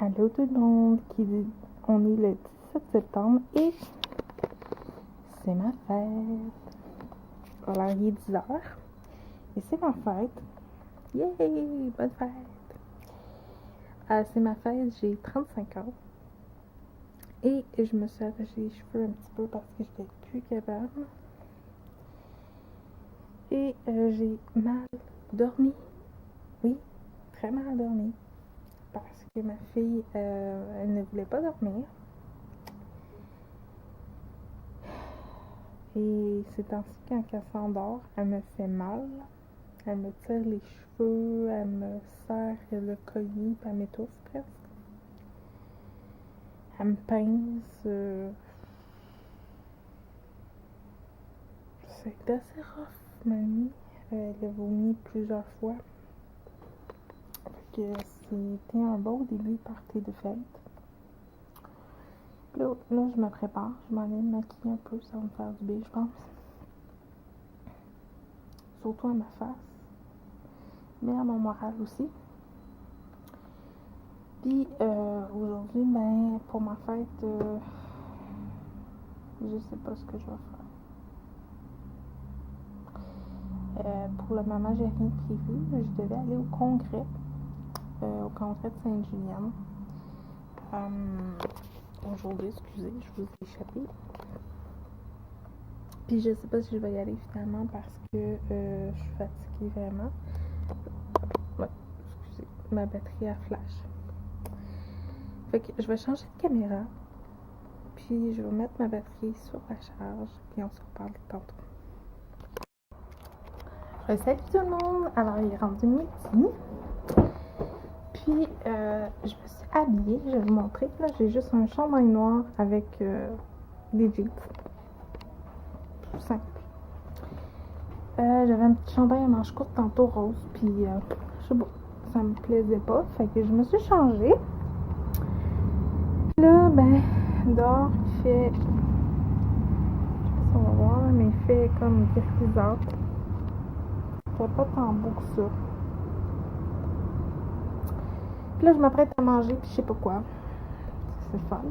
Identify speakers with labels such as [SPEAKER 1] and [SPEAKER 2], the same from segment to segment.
[SPEAKER 1] Allô tout le monde, on est le 17 septembre et c'est ma fête. Alors il est 10h et c'est ma fête. Yay! Bonne fête! C'est ma fête, j'ai 35 ans et je me suis attaché les cheveux un petit peu parce que j'étais plus capable. Et j'ai mal dormi. Oui, très mal dormi. Parce que ma fille, elle ne voulait pas dormir. Et ces temps-ci, quand elle s'endort, elle me fait mal. Elle me tire les cheveux, elle me serre le collier, puis elle m'étouffe presque. Elle me pince. C'est assez rough, ma nuit. Elle a vomi plusieurs fois. Fait que c'était un beau début party de fête. Là, je me prépare, je m'en vais me maquiller un peu, ça va me faire du bien, je pense. Surtout à ma face, mais à mon moral aussi. Puis aujourd'hui, ben, pour ma fête, je sais pas ce que je vais faire. Pour le moment, j'ai rien prévu. Je devais aller au congrès de Sainte-Julienne. Aujourd'hui, excusez, je vous ai échappé. Puis je sais pas si je vais y aller finalement parce que je suis fatiguée vraiment. Ouais, excusez, ma batterie a flash. Fait que je vais changer de caméra. Puis je vais mettre ma batterie sur la charge. Puis on se reparle tantôt. Salut tout le monde! Alors il est rendu midi. Puis je me suis habillée. Je vais vous montrer. Là, j'ai juste un chandail noir avec des jeans. Tout simple. J'avais un petit chandail à manches courtes tantôt rose. Puis je sais pas, ça me plaisait pas. Fait que je me suis changée. Là, ben, dehors, il fait. Je sais pas si on va voir, mais il fait comme grisâtre. Il fait pas tant beau que ça. Puis là, je m'apprête à manger, puis je sais pas quoi. C'est fun.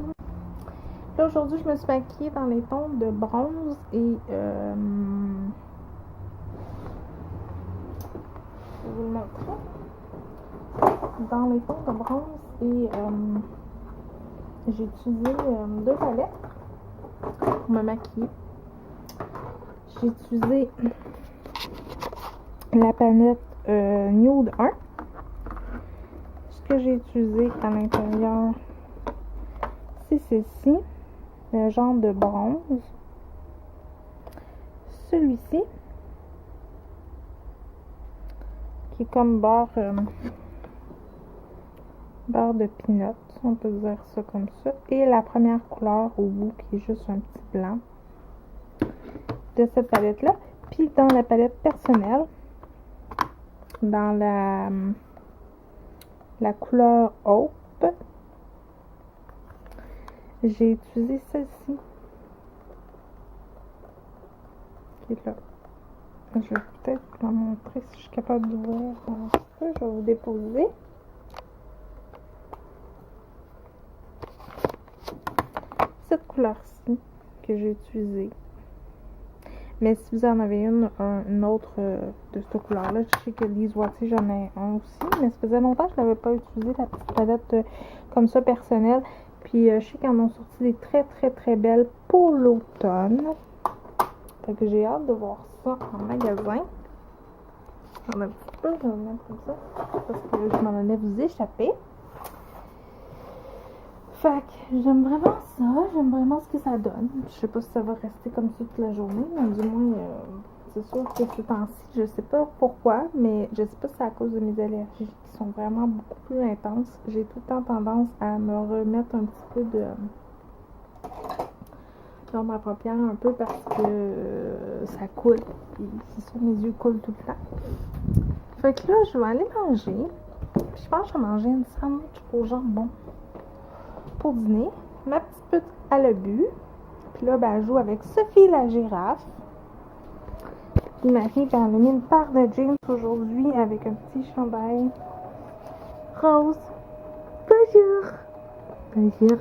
[SPEAKER 1] Là, aujourd'hui, je me suis maquillée dans les tons de bronze et. Je vais vous le montrer. Dans les tons de bronze et. J'ai utilisé 2 palettes pour me maquiller. J'ai utilisé la palette Nude 1. Ce que j'ai utilisé à l'intérieur, c'est celle-ci, le genre de bronze. Celui-ci, qui est comme beurre de peanut, on peut dire ça comme ça. Et la première couleur au bout, qui est juste un petit blanc de cette palette-là. Puis dans la palette personnelle, dans la couleur Hope, j'ai utilisé celle-ci, qui est là. Je vais peut-être vous la montrer si je suis capable d'ouvrir un petit peu. Je vais vous déposer. Cette couleur-ci que j'ai utilisée. Mais si vous en avez une autre de cette couleur-là, je sais que Lise Wattier, j'en ai un aussi. Mais ça faisait longtemps que je n'avais pas utilisé la petite palette comme ça personnelle. Puis je sais qu'ils en ont sorti des très très très belles pour l'automne. Fait que j'ai hâte de voir ça en magasin. J'en ai un petit peu, je vais le mettre comme ça. Parce que je m'en allais vous échapper. Fait que j'aime vraiment ça, j'aime vraiment ce que ça donne. Je sais pas si ça va rester comme ça toute la journée, mais du moins, c'est sûr que ces temps-ci, je sais pas pourquoi, mais je sais pas si c'est à cause de mes allergies qui sont vraiment beaucoup plus intenses. J'ai tout le temps tendance à me remettre un petit peu de dans ma paupière un peu parce que ça coule. Et c'est sûr, mes yeux coulent tout le temps. Fait que là, je vais aller manger. Puis je pense que je vais manger une sandwich au jambon pour dîner, ma petite pute à l'obus. Puis là, ben, elle joue avec Sophie la girafe. Puis ma fille, ben, elle a mis une paire de jeans aujourd'hui avec un petit chandail rose. Bonjour! Plaisir.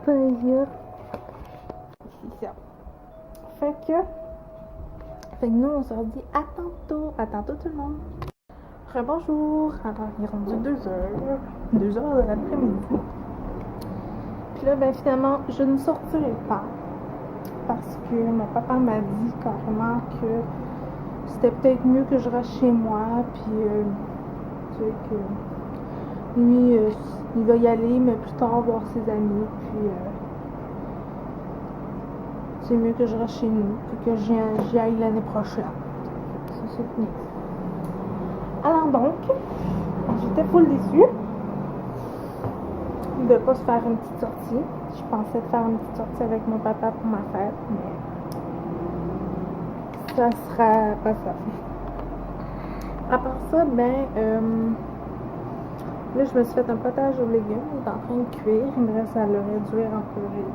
[SPEAKER 1] Plaisir. C'est ça. Fait que nous, on se redit à tantôt. À tantôt tout le monde. Rebonjour. Alors, il est rendu 2h. 2h de l'après-midi. Puis là, ben finalement, je ne sortirai pas. Parce que mon papa m'a dit carrément que c'était peut-être mieux que je reste chez moi. Puis, tu sais, que lui, il va y aller, mais plus tard voir ses amis. Puis, c'est mieux que je reste chez nous. Et que j'y aille l'année prochaine. Ça, c'est fini. Alors donc, j'étais full déçue de ne pas se faire une petite sortie. Je pensais de faire une petite sortie avec mon papa pour ma fête, mais ça sera pas ça. À part ça, là je me suis fait un potage aux légumes, il est en train de cuire, il me reste à le réduire en purée.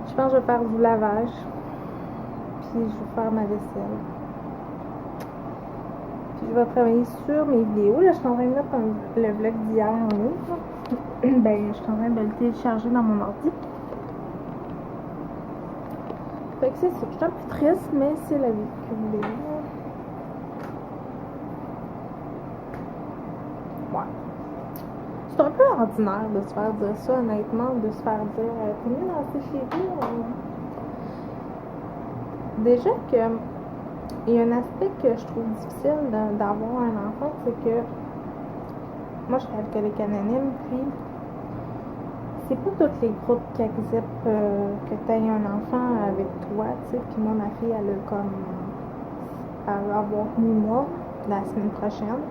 [SPEAKER 1] Je pense que je vais faire du lavage, puis je vais faire ma vaisselle. Puis je vais travailler sur mes vidéos. Là, je suis en train de mettre le vlog d'hier en ligne. Je suis en train de le télécharger dans mon ordi. Fait que c'est ça. Je suis un peu triste, mais c'est la vie que vous voulez. Ouais. C'est un peu ordinaire de se faire dire ça, honnêtement, de se faire dire t'es mieux dans tes chéris. Déjà que il y a un aspect que je trouve difficile d'avoir un enfant, c'est que moi je suis alcoolique anonyme, puis c'est pas tous les groupes qui acceptent que tu aies un enfant avec toi, tu sais. Puis moi, ma fille, elle va avoir 8 mois la semaine prochaine,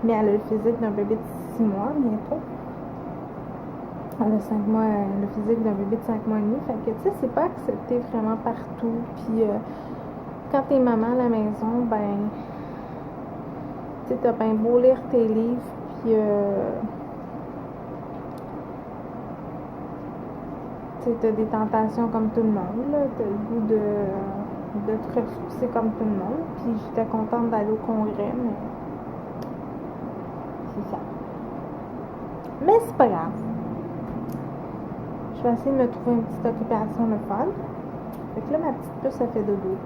[SPEAKER 1] mais elle a le physique d'un bébé de 6 mois bientôt. Elle a 5 mois, le physique d'un bébé de 5 mois et demi, fait que tu sais, c'est pas accepté vraiment partout, puis quand t'es maman à la maison, tu sais, t'as bien beau lire tes livres, puis tu sais, t'as des tentations comme tout le monde, là, t'as le goût de te ressourcer comme tout le monde, puis j'étais contente d'aller au congrès, mais c'est ça. Mais c'est pas grave. Je vais essayer de me trouver une petite occupation le fun. Fait que là, ma petite puce, elle fait dodo.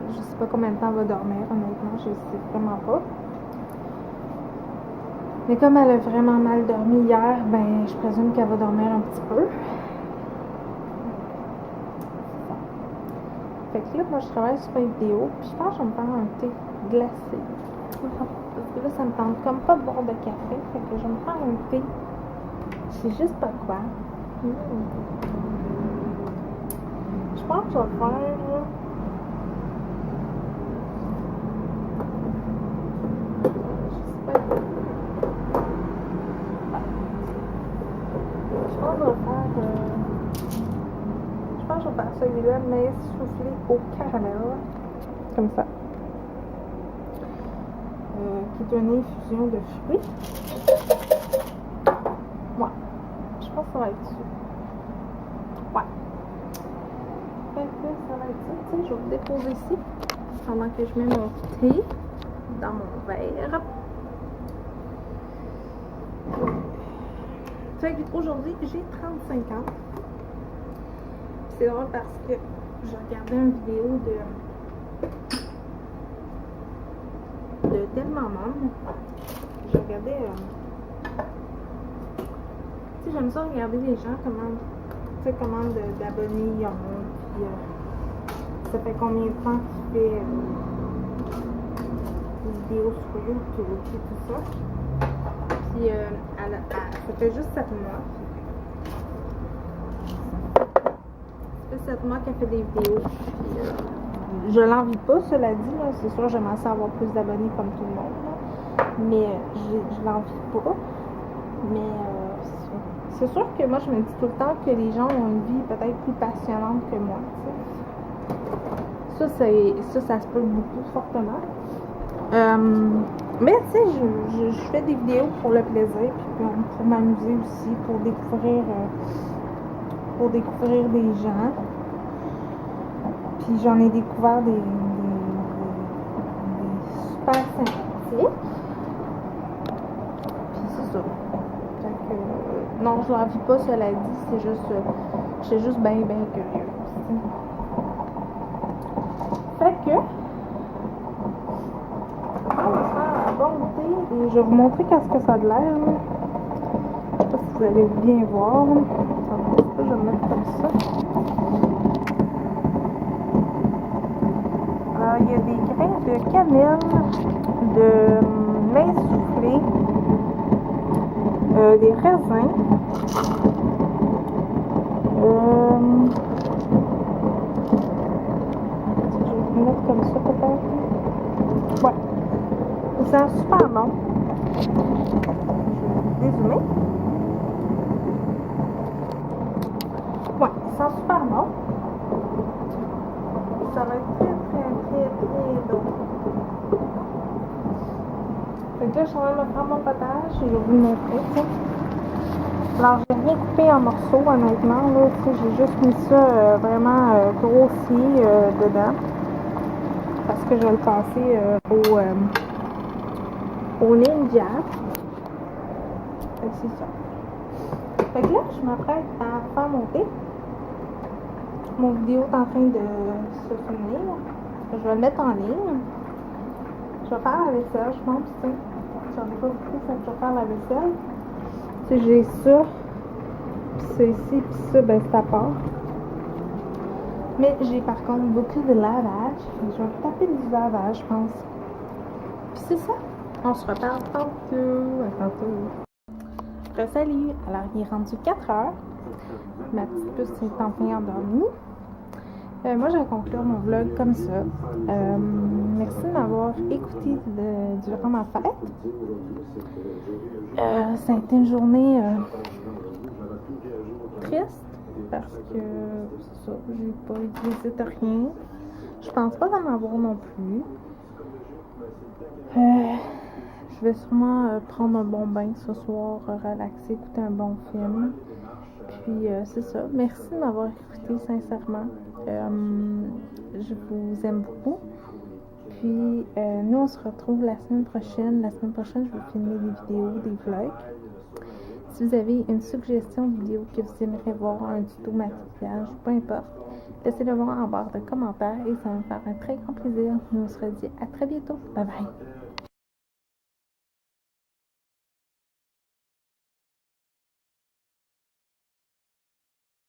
[SPEAKER 1] Je sais pas combien de temps elle va dormir, honnêtement, je sais vraiment pas. Mais comme elle a vraiment mal dormi hier, je présume qu'elle va dormir un petit peu. Fait que là, moi, je travaille sur une vidéo, puis je pense que je vais me faire un thé glacé. Parce que là, ça me tente comme pas de boire de café, fait que je vais me faire un thé. Je sais juste pas quoi. Je pense que je vais faire... Je vais faire celui-là, mais soufflé au caramel, comme ça, qui est une infusion de fruits. Ouais, je pense que ça va être ça. Ouais. Fait que ça va être ça. Tu sais, je vais vous déposer ici pendant que je mets mon thé dans mon verre. Fait qu'aujourd'hui, j'ai 35 ans. C'est drôle parce que j'ai regardé une vidéo de tellement maman. J'ai regardé. Tu sais, j'aime ça regarder les gens, comment d'abonnés ils ont. Puis ça fait combien de temps qu'il fait des vidéos sur YouTube et tout ça. Puis ça fait juste 7 mois. Ça fait 7 mois qu'elle fait des vidéos. Puis, je l'envie pas, cela dit. Là. C'est sûr, j'aimerais ça avoir plus d'abonnés comme tout le monde. Là. Mais je l'envie pas. Mais c'est sûr que moi, je me dis tout le temps que les gens ont une vie peut-être plus passionnante que moi. Ça se peut beaucoup fortement. Mais tu sais, je fais des vidéos pour le plaisir, puis pour m'amuser aussi, pour découvrir des gens. Puis j'en ai découvert des super sympathiques. Non, je l'envie pas, cela dit, c'est juste... j'étais juste bien curieuse. Fait que... on va faire un bon thé et je vais vous montrer qu'est-ce que ça a de l'air. Je sais pas si vous allez bien voir. Je vais le mettre comme ça. Alors, il y a des grains de cannelle, de maïs soufflé, des raisins, je vais le mettre comme ça peut-être. Ouais, il sent super bon. Je vais dézoomer. Ouais, il sent super bon. Ça va être très bon. Fait que là, je suis en train de faire mon potage et je vais vous le montrer, t'sais. Alors, j'ai rien coupé en morceaux, honnêtement, là, j'ai juste mis ça vraiment grossier dedans. Parce que je vais le passer au ninja. Fait que c'est ça. Fait que là, je m'apprête à faire mon thé. Mon vidéo est en train de se finir. Je vais le mettre en ligne. Je vais faire la vaisselle, je pense, tu sais. J'en ai pas beaucoup, fait que je vais faire la vaisselle. Tu sais, j'ai ça, pis ça ici, pis ça, ben c'est à part. Mais j'ai par contre beaucoup de lavage. Je vais taper du lavage, je pense. Puis c'est ça. On se reparle tantôt. À tantôt. Salut. Alors, il est rendu 4 heures. Ma petite puce est enfin endormie. Moi, je vais conclure mon vlog comme ça. Merci de m'avoir écouté durant ma fête. Ça a été une journée triste parce que c'est ça, j'ai pas eu de visite, rien. Je pense pas d'en avoir non plus. Je vais sûrement prendre un bon bain ce soir, relaxer, écouter un bon film. Puis c'est ça. Merci de m'avoir écouté sincèrement. Je vous aime beaucoup. Puis nous on se retrouve la semaine prochaine. La semaine prochaine, je vais filmer des vidéos, des vlogs. Si vous avez une suggestion de vidéo que vous aimeriez voir, un tuto maquillage, peu importe, laissez-le voir en barre de commentaires et ça va me faire un très grand plaisir. Nous on se redit à très bientôt. Bye bye!